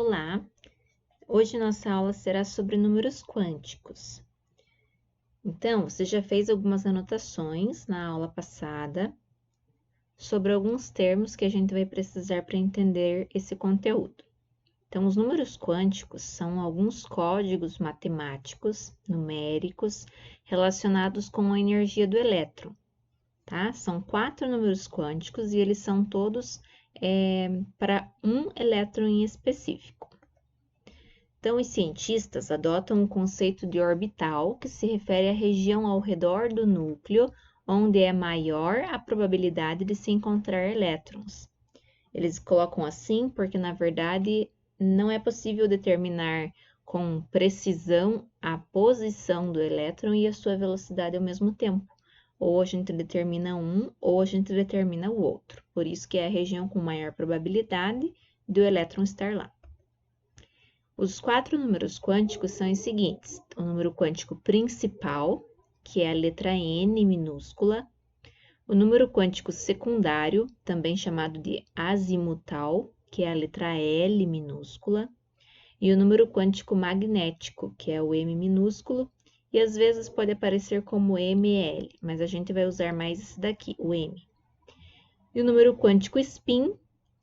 Olá! Hoje nossa aula será sobre números quânticos. Então, você já fez algumas anotações na aula passada sobre alguns termos que a gente vai precisar para entender esse conteúdo. Então, os números quânticos são alguns códigos matemáticos, numéricos, relacionados com a energia do elétron, tá? São 4 números quânticos e eles são todos para um elétron em específico. Então, os cientistas adotam o conceito de orbital, que se refere à região ao redor do núcleo, onde é maior a probabilidade de se encontrar elétrons. Eles colocam assim porque, na verdade, não é possível determinar com precisão a posição do elétron e a sua velocidade ao mesmo tempo. Ou a gente determina um, ou a gente determina o outro. Por isso que é a região com maior probabilidade do elétron estar lá. Os 4 números quânticos são os seguintes: o número quântico principal, que é a letra N minúscula, o número quântico secundário, também chamado de azimutal, que é a letra L minúscula, e o número quântico magnético, que é o M minúsculo, e às vezes pode aparecer como ML, mas a gente vai usar mais esse daqui, o M. E o número quântico spin,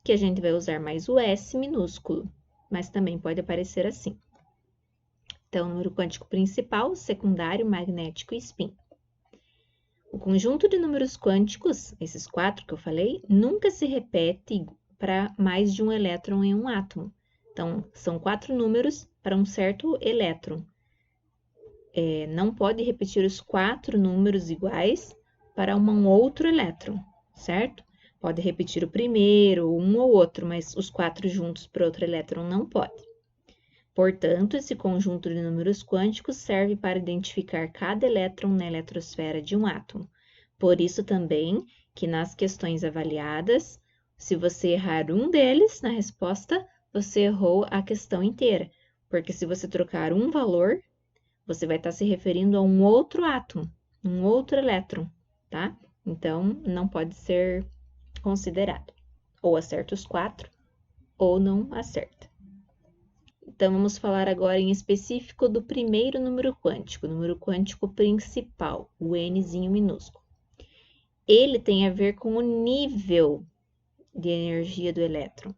que a gente vai usar mais o S minúsculo, mas também pode aparecer assim. Então, número quântico principal, secundário, magnético e spin. O conjunto de números quânticos, esses 4 que eu falei, nunca se repete para mais de um elétron em um átomo. Então, são 4 números para um certo elétron. Não pode repetir os 4 números iguais para um outro elétron, certo? Pode repetir o primeiro, um ou outro, mas os 4 juntos para outro elétron não pode. Portanto, esse conjunto de números quânticos serve para identificar cada elétron na eletrosfera de um átomo. Por isso também que nas questões avaliadas, se você errar um deles na resposta, você errou a questão inteira. Porque se você trocar um valor, você vai estar se referindo a um outro átomo, um outro elétron, tá? Então, não pode ser considerado. Ou acerta os 4, ou não acerta. Então, vamos falar agora em específico do primeiro número quântico, o número quântico principal, o Nzinho minúsculo. Ele tem a ver com o nível de energia do elétron,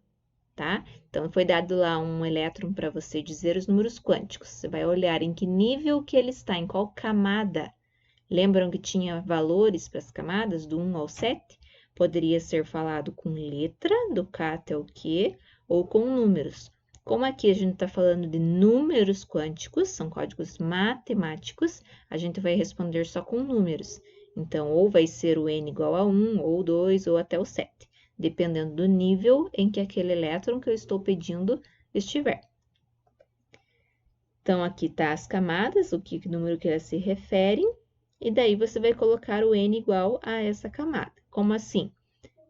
tá? Então, foi dado lá um elétron para você dizer os números quânticos. Você vai olhar em que nível que ele está, em qual camada. Lembram que tinha valores para as camadas, do 1 ao 7? Poderia ser falado com letra, do K até o Q, ou com números. Como aqui a gente está falando de números quânticos, são códigos matemáticos, a gente vai responder só com números. Então, ou vai ser o N igual a 1, ou 2, ou até o 7, dependendo do nível em que aquele elétron que eu estou pedindo estiver. Então, aqui está as camadas, o que número que elas se referem, e daí você vai colocar o N igual a essa camada. Como assim?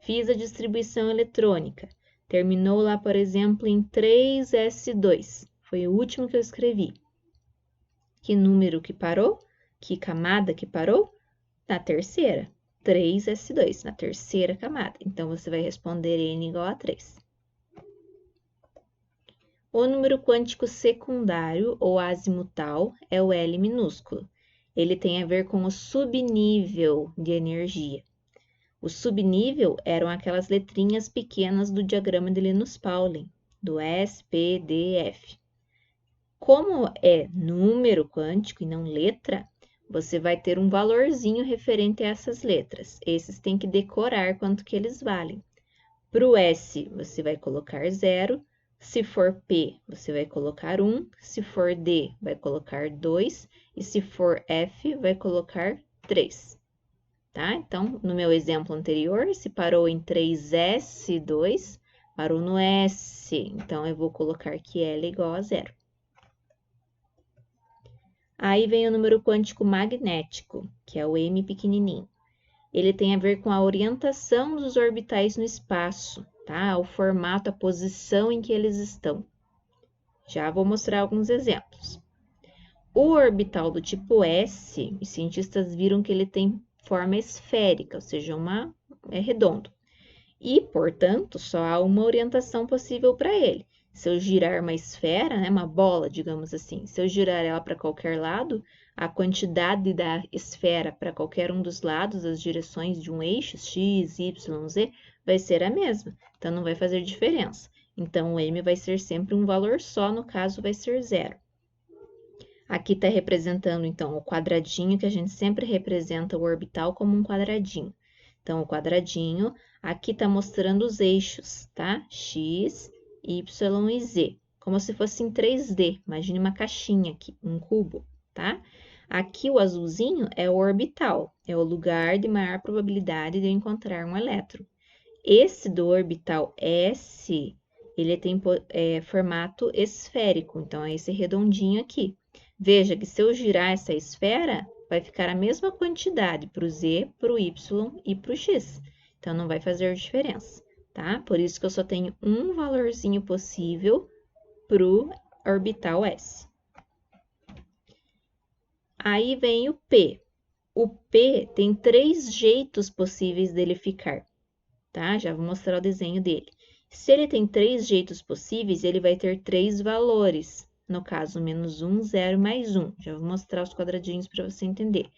Fiz a distribuição eletrônica. Terminou lá, por exemplo, em 3s2. Foi o último que eu escrevi. Que número que parou? Que camada que parou? Na terceira. 3s2, na terceira camada. Então, você vai responder N igual a 3. O número quântico secundário, ou azimutal, é o L minúsculo. Ele tem a ver com o subnível de energia. O subnível eram aquelas letrinhas pequenas do diagrama de Linus-Pauling, do S, P, D, F. Como é número quântico e não letra, você vai ter um valorzinho referente a essas letras. Esses tem que decorar quanto que eles valem. Para o S, você vai colocar 0. Se for P, você vai colocar 1. Se for D, vai colocar 2. E se for F, vai colocar 3. Tá? Então, no meu exemplo anterior, se parou em 3s2, parou no S. Então, eu vou colocar que L é igual a 0. Aí vem o número quântico magnético, que é o M pequenininho. Ele tem a ver com a orientação dos orbitais no espaço, tá? O formato, a posição em que eles estão. Já vou mostrar alguns exemplos. O orbital do tipo S, os cientistas viram que ele tem forma esférica, ou seja, é redondo. E, portanto, só há uma orientação possível para ele. Se eu girar uma esfera, né, uma bola, digamos assim, se eu girar ela para qualquer lado, a quantidade da esfera para qualquer um dos lados, as direções de um eixo, x, y, z, vai ser a mesma. Então, não vai fazer diferença. Então, o m vai ser sempre um valor só, no caso, vai ser zero. Aqui está representando, então, o quadradinho, que a gente sempre representa o orbital como um quadradinho. Então, o quadradinho, aqui está mostrando os eixos, tá? X, Y e Z, como se fosse em 3D. Imagine uma caixinha aqui, um cubo, tá? Aqui o azulzinho é o orbital, é o lugar de maior probabilidade de eu encontrar um elétron. Esse do orbital S, ele tem formato esférico, então é esse redondinho aqui. Veja que se eu girar essa esfera, vai ficar a mesma quantidade para o Z, para o Y e para o X. Então, não vai fazer diferença, tá? Por isso que eu só tenho um valorzinho possível para o orbital S. Aí vem o P. O P tem 3 jeitos possíveis dele ficar, tá? Já vou mostrar o desenho dele. Se ele tem 3 jeitos possíveis, ele vai ter 3 valores. No caso, menos 1, 0, mais 1. Já vou mostrar os quadradinhos para você entender.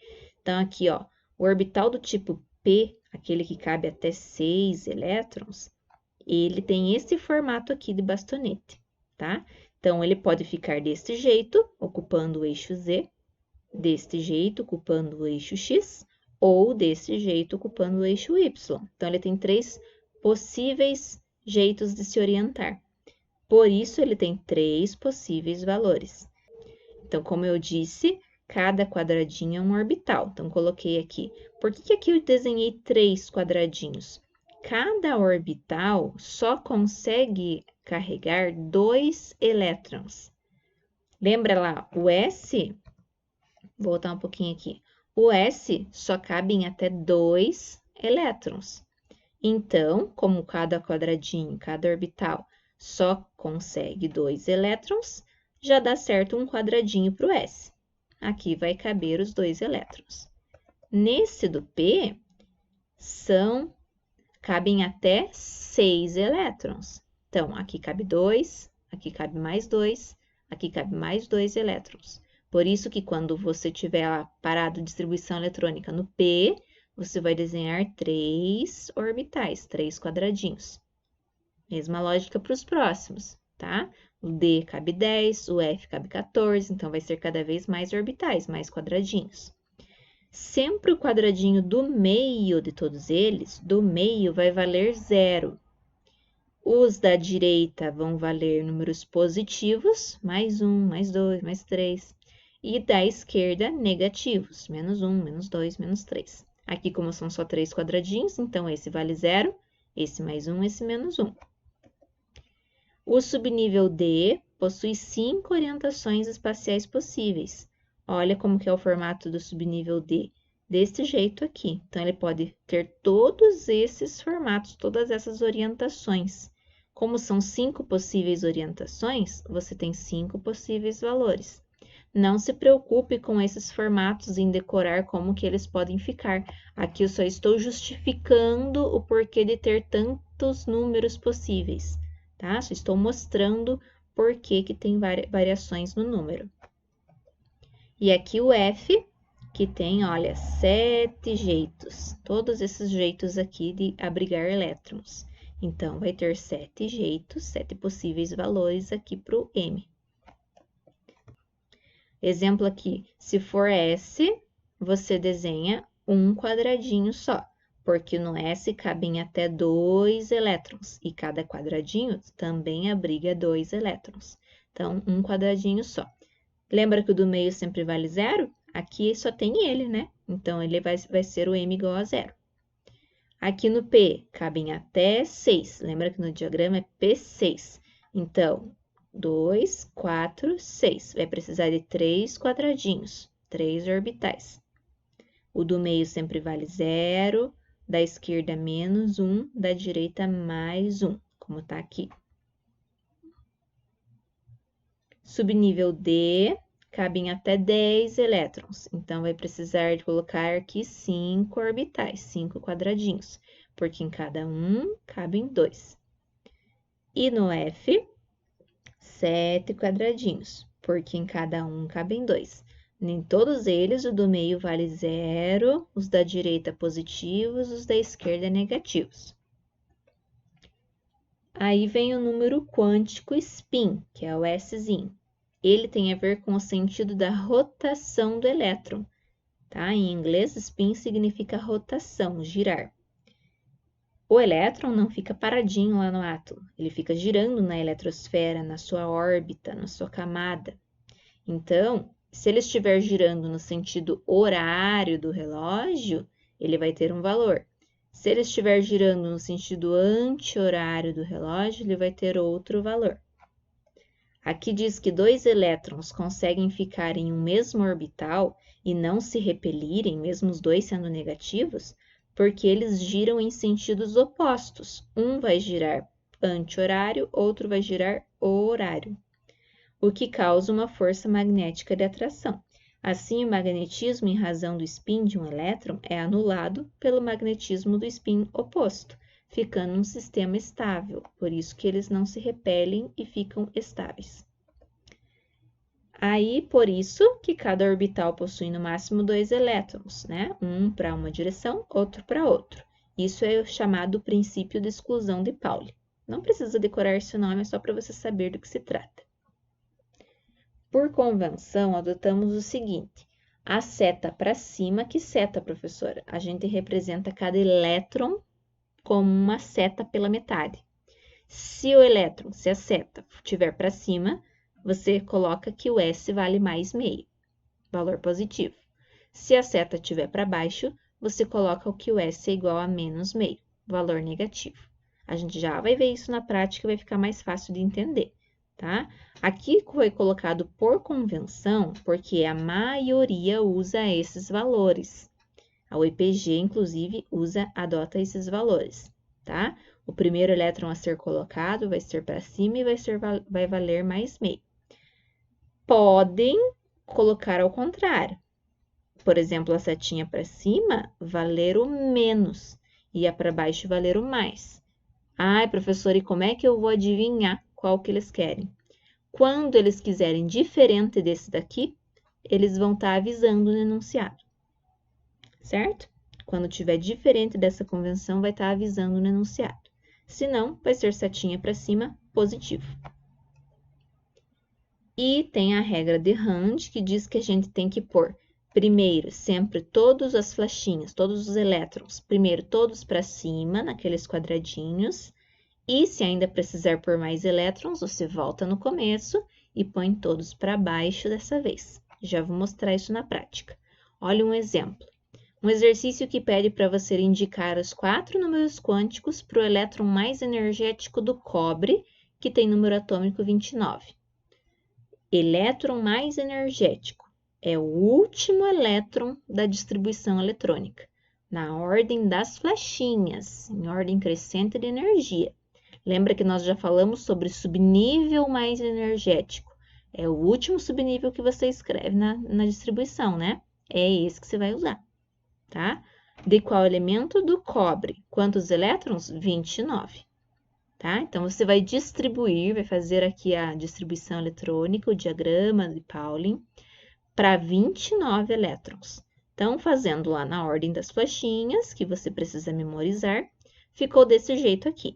Então, aqui, ó, o orbital do tipo P, aquele que cabe até 6 elétrons, ele tem esse formato aqui de bastonete, tá? Então, ele pode ficar desse jeito, ocupando o eixo Z, deste jeito, ocupando o eixo X, ou desse jeito, ocupando o eixo Y. Então, ele tem 3 possíveis jeitos de se orientar. Por isso, ele tem 3 possíveis valores. Então, como eu disse, cada quadradinho é um orbital. Então, coloquei aqui. Por que aqui eu desenhei 3 quadradinhos? Cada orbital só consegue carregar 2 elétrons. Lembra lá, o S, vou voltar um pouquinho aqui. O S só cabe em até 2 elétrons. Então, como cada quadradinho, cada orbital só consegue 2 elétrons, já dá certo um quadradinho para o S. Aqui vai caber os 2 elétrons. Nesse do P, cabem até 6 elétrons. Então, aqui cabe 2, aqui cabe mais 2, aqui cabe mais 2 elétrons. Por isso que quando você tiver lá parado distribuição eletrônica no P, você vai desenhar 3 orbitais, 3 quadradinhos. Mesma lógica para os próximos, tá? O D cabe 10, o F cabe 14, então vai ser cada vez mais orbitais, mais quadradinhos. Sempre o quadradinho do meio de todos eles, do meio, vai valer 0. Os da direita vão valer números positivos, mais 1, mais 2, mais 3. E da esquerda, negativos, menos 1, menos 2, menos 3. Aqui, como são só 3 quadradinhos, então esse vale 0, esse mais 1, esse menos 1. O subnível D possui 5 orientações espaciais possíveis. Olha como que é o formato do subnível D, desse jeito aqui. Então, ele pode ter todos esses formatos, todas essas orientações. Como são 5 possíveis orientações, você tem 5 possíveis valores. Não se preocupe com esses formatos em decorar como que eles podem ficar. Aqui eu só estou justificando o porquê de ter tantos números possíveis, tá? Só estou mostrando por que tem variações no número. E aqui o F, que tem, olha, 7 jeitos. Todos esses jeitos aqui de abrigar elétrons. Então, vai ter 7 jeitos, 7 possíveis valores aqui para o M. Exemplo aqui, se for S, você desenha um quadradinho só, porque no S cabem até 2 elétrons, e cada quadradinho também abriga 2 elétrons. Então, um quadradinho só. Lembra que o do meio sempre vale 0? Aqui só tem ele, né? Então, ele vai ser o M igual a 0. Aqui no P, cabem até 6. Lembra que no diagrama é P6. Então, 2, 4, 6. Vai precisar de 3 quadradinhos, 3 orbitais. O do meio sempre vale 0, da esquerda menos 1, da direita mais 1, como tá aqui. Subnível D, cabem até 10 elétrons. Então, vai precisar de colocar aqui 5 orbitais, 5 quadradinhos, porque em cada um cabem 2. E no F, 7 quadradinhos, porque em cada um cabem 2. Em todos eles, o do meio vale 0, os da direita positivos, os da esquerda negativos. Aí vem o número quântico spin, que é o Szinho. Ele tem a ver com o sentido da rotação do elétron, tá? Em inglês, spin significa rotação, girar. O elétron não fica paradinho lá no átomo, ele fica girando na eletrosfera, na sua órbita, na sua camada. Então, se ele estiver girando no sentido horário do relógio, ele vai ter um valor. Se ele estiver girando no sentido anti-horário do relógio, ele vai ter outro valor. Aqui diz que 2 elétrons conseguem ficar em um mesmo orbital e não se repelirem, mesmo os dois sendo negativos, porque eles giram em sentidos opostos. Um vai girar anti-horário, outro vai girar horário, o que causa uma força magnética de atração. Assim, o magnetismo em razão do spin de um elétron é anulado pelo magnetismo do spin oposto, ficando um sistema estável, por isso que eles não se repelem e ficam estáveis. Aí, por isso que cada orbital possui no máximo 2 elétrons, né? Um para uma direção, outro para outro. Isso é o chamado princípio de exclusão de Pauli. Não precisa decorar esse nome, é só para você saber do que se trata. Por convenção, adotamos o seguinte: a seta para cima, que seta, professora? A gente representa cada elétron como uma seta pela metade. Se a seta estiver para cima, você coloca que o S vale mais meio, valor positivo. Se a seta estiver para baixo, você coloca que o S é igual a menos meio, valor negativo. A gente já vai ver isso na prática e vai ficar mais fácil de entender, tá? Aqui foi colocado por convenção, porque a maioria usa esses valores. A UEPG, inclusive, adota esses valores, tá? O primeiro elétron a ser colocado vai ser para cima e vai valer mais meio. Podem colocar ao contrário. Por exemplo, a setinha para cima valer o menos e a para baixo valer o mais. Ai, professor, e como é que eu vou adivinhar qual que eles querem? Quando eles quiserem diferente desse daqui, eles vão estar avisando no enunciado, certo? Quando tiver diferente dessa convenção, vai estar avisando no enunciado. Se não, vai ser setinha para cima, positivo. E tem a regra de Hund, que diz que a gente tem que pôr primeiro sempre todas as flechinhas, todos os elétrons, primeiro todos para cima, naqueles quadradinhos, e se ainda precisar pôr mais elétrons, você volta no começo e põe todos para baixo dessa vez. Já vou mostrar isso na prática. Olha um exemplo. Um exercício que pede para você indicar os 4 números quânticos para o elétron mais energético do cobre, que tem número atômico 29. Elétron mais energético é o último elétron da distribuição eletrônica, na ordem das flechinhas, em ordem crescente de energia. Lembra que nós já falamos sobre subnível mais energético? É o último subnível que você escreve na distribuição, né? É esse que você vai usar, tá? De qual elemento? Do cobre. Quantos elétrons? 29. Tá? Então, você vai distribuir, vai fazer aqui a distribuição eletrônica, o diagrama de Pauling, para 29 elétrons. Então, fazendo lá na ordem das flechinhas, que você precisa memorizar, ficou desse jeito aqui.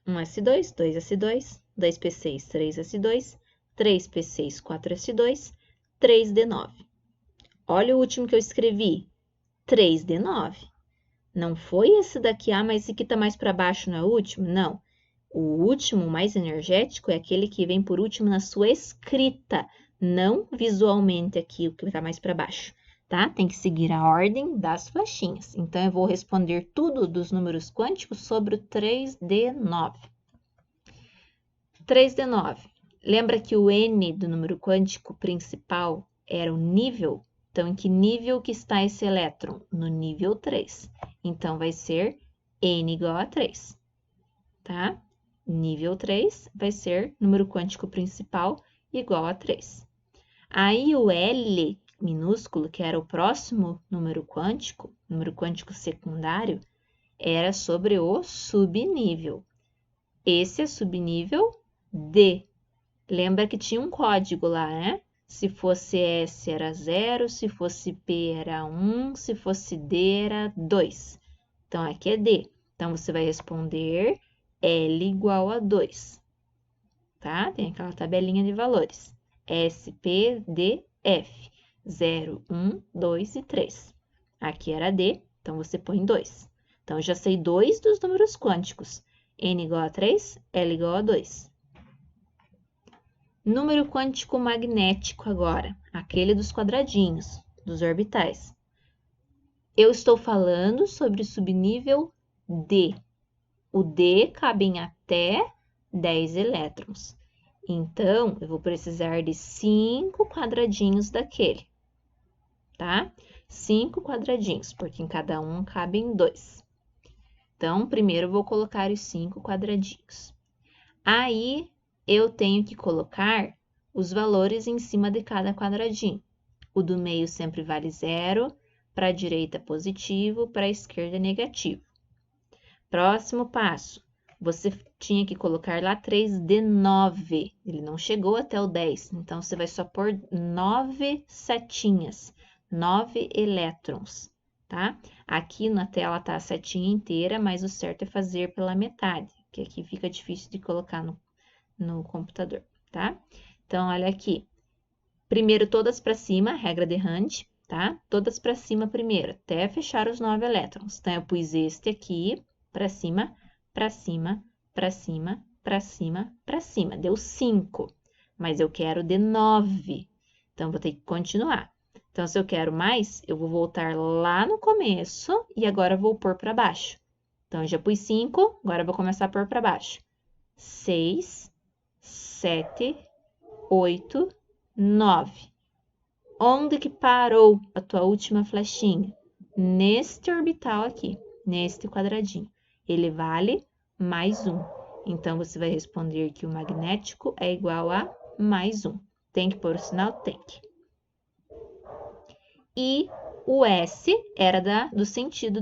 1s2, 2s2, 2p6, 3s2, 3p6, 4s2, 3d9. Olha o último que eu escrevi, 3d9. Não foi esse daqui, mas esse aqui tá mais para baixo, não é o último? Não. O último, mais energético, é aquele que vem por último na sua escrita, não visualmente aqui, o que está mais para baixo, tá? Tem que seguir a ordem das flechinhas. Então, eu vou responder tudo dos números quânticos sobre o 3D9. 3D9. Lembra que o N do número quântico principal era o nível? Então, em que nível que está esse elétron? No nível 3. Então, vai ser N igual a 3, tá? Nível 3 vai ser número quântico principal igual a 3. Aí, o L minúsculo, que era o próximo número quântico secundário, era sobre o subnível. Esse é subnível D. Lembra que tinha um código lá, né? Se fosse S era 0, se fosse P era 1, se fosse D era 2. Então, aqui é D. Então, você vai responder L igual a 2, tá? Tem aquela tabelinha de valores. S, P, D, F. 0, 1, 2 e 3. Aqui era D, então você põe 2. Então, eu já sei 2 dos números quânticos. N igual a 3, L igual a 2. Número quântico magnético agora, aquele dos quadradinhos, dos orbitais. Eu estou falando sobre o subnível D. O D cabe em até 10 elétrons. Então, eu vou precisar de 5 quadradinhos daquele, tá? 5 quadradinhos, porque em cada um cabem 2. Então, primeiro eu vou colocar os 5 quadradinhos. Aí, eu tenho que colocar os valores em cima de cada quadradinho. O do meio sempre vale 0, para a direita positivo, para a esquerda negativo. Próximo passo, você tinha que colocar lá 3 de 9, ele não chegou até o 10, então você vai só pôr 9 setinhas, 9 elétrons, tá? Aqui na tela tá a setinha inteira, mas o certo é fazer pela metade, que aqui fica difícil de colocar no computador, tá? Então, olha aqui. Primeiro, todas para cima, regra de Hunt, tá? Todas para cima primeiro, até fechar os 9 elétrons. Então, eu pus este aqui para cima, para cima, para cima, para cima, para cima. Deu 5, mas eu quero de 9. Então, vou ter que continuar. Então, se eu quero mais, eu vou voltar lá no começo e agora vou pôr para baixo. Então, eu já pus 5, agora eu vou começar a pôr para baixo. 6, 7, 8, 9. Onde que parou a tua última flechinha? Neste orbital aqui, neste quadradinho. Ele vale mais 1. Então, você vai responder que o magnético é igual a mais 1. Tem que pôr o sinal? Tem que. E o S era do sentido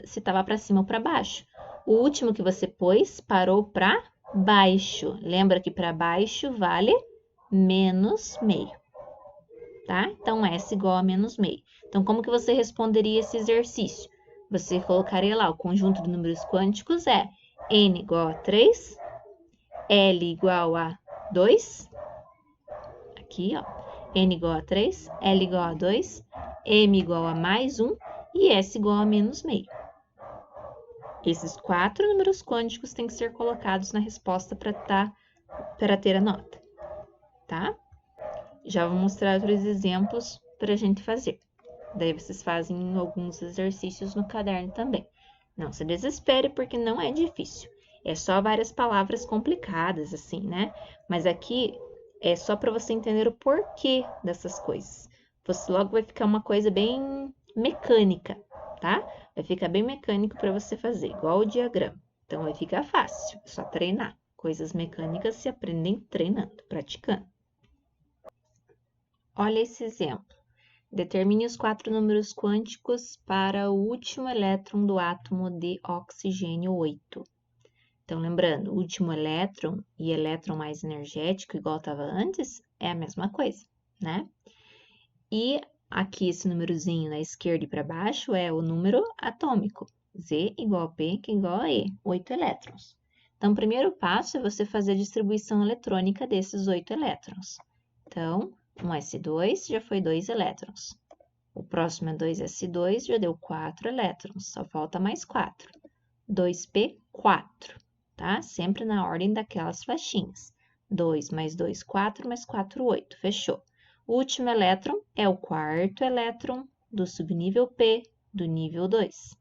se estava para cima ou para baixo. O último que você pôs parou para baixo. Lembra que para baixo vale menos meio, tá? Então, S igual a menos meio. Então, como que você responderia esse exercício? Você colocaria lá, o conjunto de números quânticos é N igual a 3, L igual a 2, aqui, ó, N igual a 3, L igual a 2, M igual a mais 1 e S igual a menos meio. Esses 4 números quânticos têm que ser colocados na resposta para ter a nota, tá? Já vou mostrar outros exemplos para a gente fazer. Daí vocês fazem alguns exercícios no caderno também. Não se desespere, porque não é difícil. É só várias palavras complicadas, assim, né? Mas aqui é só para você entender o porquê dessas coisas. Você logo vai ficar uma coisa bem mecânica, tá? Vai ficar bem mecânico para você fazer, igual o diagrama. Então, vai ficar fácil, é só treinar. Coisas mecânicas se aprendem treinando, praticando. Olha esse exemplo. Determine os 4 números quânticos para o último elétron do átomo de oxigênio 8. Então, lembrando, último elétron e elétron mais energético, igual estava antes, é a mesma coisa, né? E aqui esse númerozinho na esquerda e para baixo é o número atômico. Z igual a P, que é igual a E, 8 elétrons. Então, o primeiro passo é você fazer a distribuição eletrônica desses 8 elétrons. Então, um S2 já foi 2 elétrons. O próximo é 2S2, já deu 4 elétrons, só falta mais 4. 2P, 4, tá? Sempre na ordem daquelas faixinhas. 2 mais 2, 4, mais 4, 8, fechou. O último elétron é o quarto elétron do subnível P do nível 2.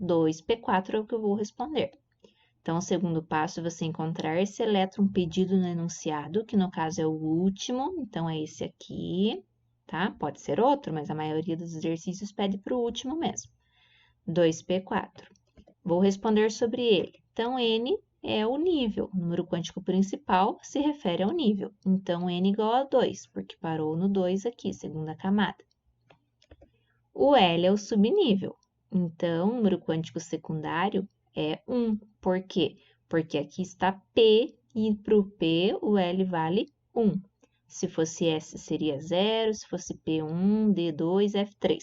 2P4 é o que eu vou responder. Então, o segundo passo é você encontrar esse elétron pedido no enunciado, que no caso é o último, então é esse aqui, tá? Pode ser outro, mas a maioria dos exercícios pede para o último mesmo. 2P4. Vou responder sobre ele. Então, N é o nível. O número quântico principal se refere ao nível. Então, N igual a 2, porque parou no 2 aqui, segunda camada. O L é o subnível. Então, o número quântico secundário é 1. Por quê? Porque aqui está P e para o P o L vale 1. Se fosse S, seria 0. Se fosse P, 1, D2, F3.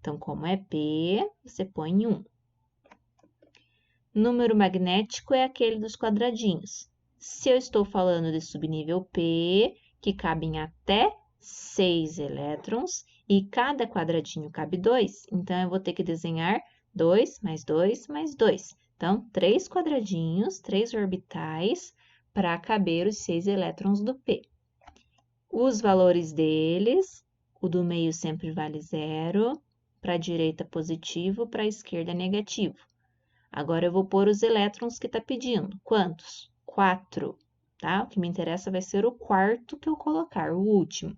Então, como é P, você põe 1. Número magnético é aquele dos quadradinhos. Se eu estou falando de subnível P, que cabem até 6 elétrons, e cada quadradinho cabe 2, então eu vou ter que desenhar 2 mais 2 mais 2. Então, 3 quadradinhos, 3 orbitais, para caber os 6 elétrons do P. Os valores deles, o do meio sempre vale 0, para a direita positivo, para a esquerda negativo. Agora, eu vou pôr os elétrons que está pedindo. Quantos? 4, tá? O que me interessa vai ser o quarto que eu colocar, o último.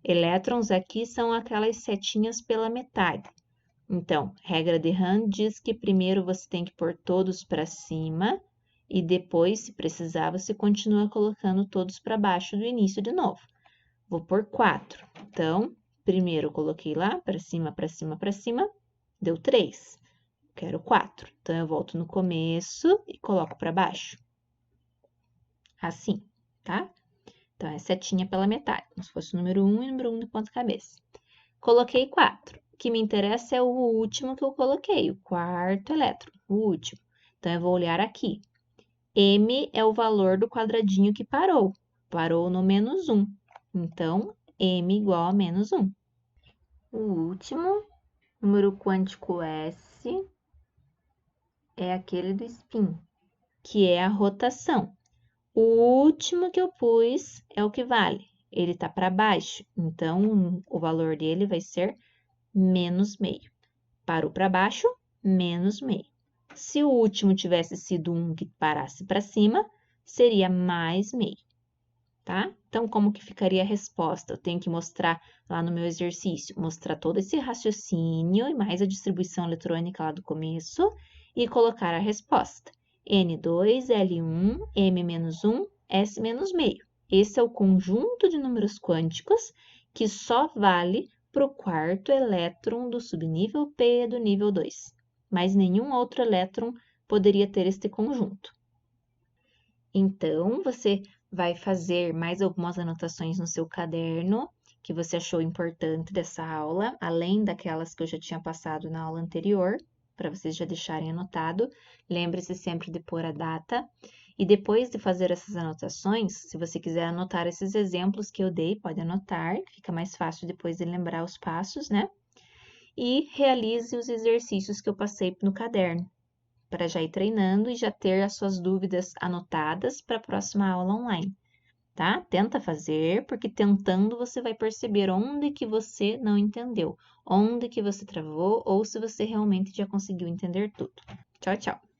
Elétrons aqui são aquelas setinhas pela metade. Então, regra de Hahn diz que primeiro você tem que pôr todos para cima e depois, se precisar, você continua colocando todos para baixo do início de novo. Vou pôr 4. Então, primeiro eu coloquei lá, para cima, para cima, para cima, deu 3. Quero 4. Então, eu volto no começo e coloco para baixo. Assim, tá? Então, é setinha pela metade, como se fosse o número 1 e o número 1 de ponta cabeça. Coloquei 4. O que me interessa é o último que eu coloquei, o quarto elétron, o último. Então, eu vou olhar aqui. M é o valor do quadradinho que parou. Parou no menos 1. Então, M igual a menos 1. O último, número quântico S, é aquele do spin, que é a rotação. O último que eu pus é o que vale. Ele está para baixo, então o valor dele vai ser menos meio. Parou para baixo, menos meio. Se o último tivesse sido um que parasse para cima, seria mais meio, tá? Então, como que ficaria a resposta? Eu tenho que mostrar lá no meu exercício, mostrar todo esse raciocínio e mais a distribuição eletrônica lá do começo e colocar a resposta. N2, L1, M-1, S menos meio. Esse é o conjunto de números quânticos que só vale para o quarto elétron do subnível P do nível 2. Mas nenhum outro elétron poderia ter este conjunto. Então, você vai fazer mais algumas anotações no seu caderno que você achou importante dessa aula, além daquelas que eu já tinha passado na aula anterior, para vocês já deixarem anotado. Lembre-se sempre de pôr a data. E depois de fazer essas anotações, se você quiser anotar esses exemplos que eu dei, pode anotar, fica mais fácil depois de lembrar os passos, né? E realize os exercícios que eu passei no caderno, para já ir treinando e já ter as suas dúvidas anotadas para a próxima aula online, tá? Tenta fazer, porque tentando você vai perceber onde que você não entendeu, onde que você travou ou se você realmente já conseguiu entender tudo. Tchau, tchau!